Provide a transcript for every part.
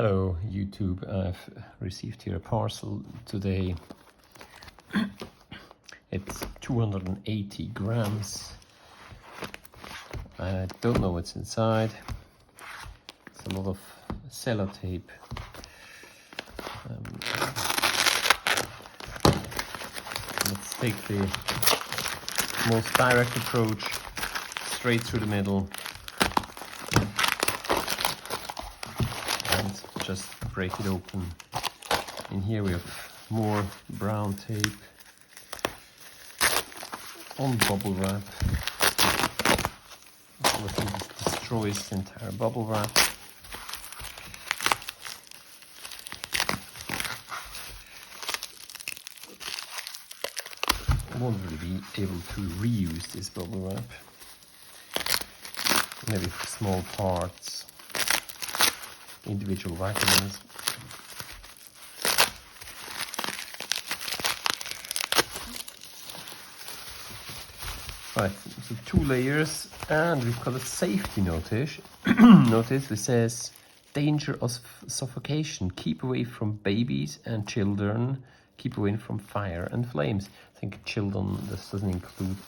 Hello YouTube, I've received here a parcel today. It's 280 grams. I don't know what's inside. It's a lot of sellotape. Let's take the most direct approach, straight through the middle. And just break it open. In here we have more brown tape on bubble wrap. Obviously this destroys the entire bubble wrap. I won't really be able to reuse this bubble wrap. Maybe for small parts, individual vacuums. Right, so 2 layers, and we've got a safety notice. Notice which says danger of suffocation. Keep away from babies and children. Keep away from fire and flames. I think children, this doesn't include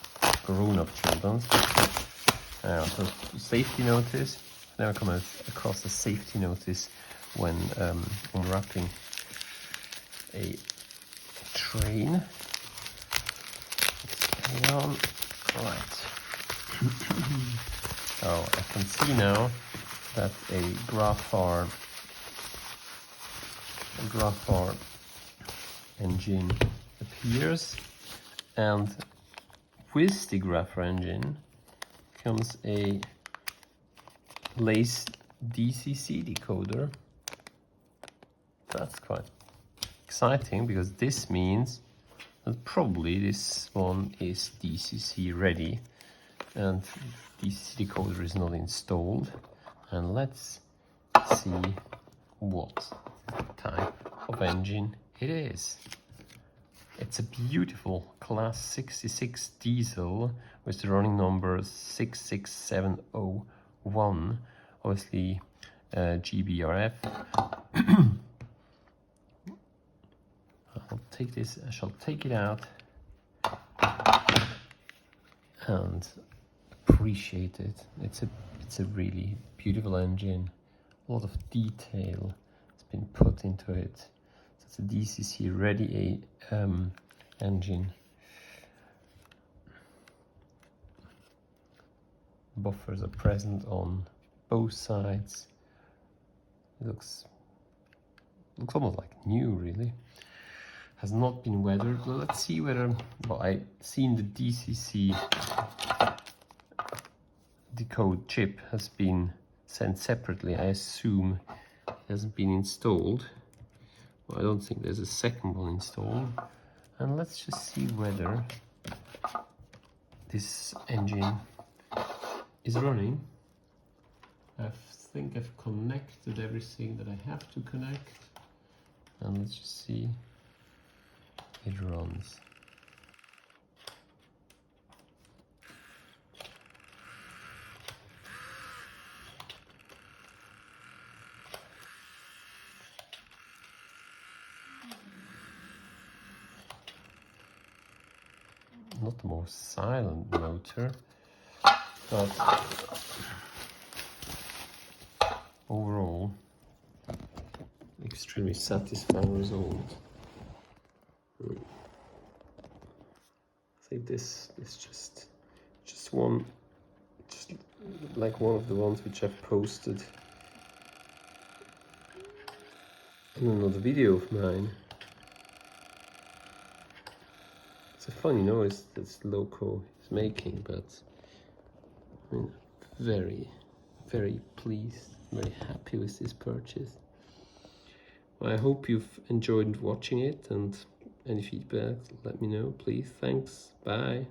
grown-up children. So safety notice. Never come across a safety notice when unwrapping a train. Let's carry on. Right. Oh, I can see now that a Graham engine appears, and with the Graham engine comes a lace DCC decoder. That's quite exciting because this means that probably this one is DCC ready and DCC decoder is not installed. And let's see what type of engine it is. It's a beautiful Class 66 diesel with the running number 66701, obviously GBRf. I shall take it out and appreciate it. It's a really beautiful engine. A lot of detail has been put into it. So it's a DCC ready engine. Buffers are present on both sides. It looks almost like new, really. Has not been weathered. Well, let's see whether, well, I've seen the DCC decode chip has been sent separately. I assume it hasn't been installed. Well, I don't think there's a second one installed. And let's just see whether this engine is running. I think I've connected everything that I have to connect. And let's just see. It runs. Not the most silent motor, but overall extremely satisfying result. I think this is just like one of the ones which I've posted in another video of mine. It's a funny noise that Loco is making, but I mean, very, very pleased, very happy with this purchase. Well, I hope you've enjoyed watching it, and any feedback, let me know, please. Thanks. Bye.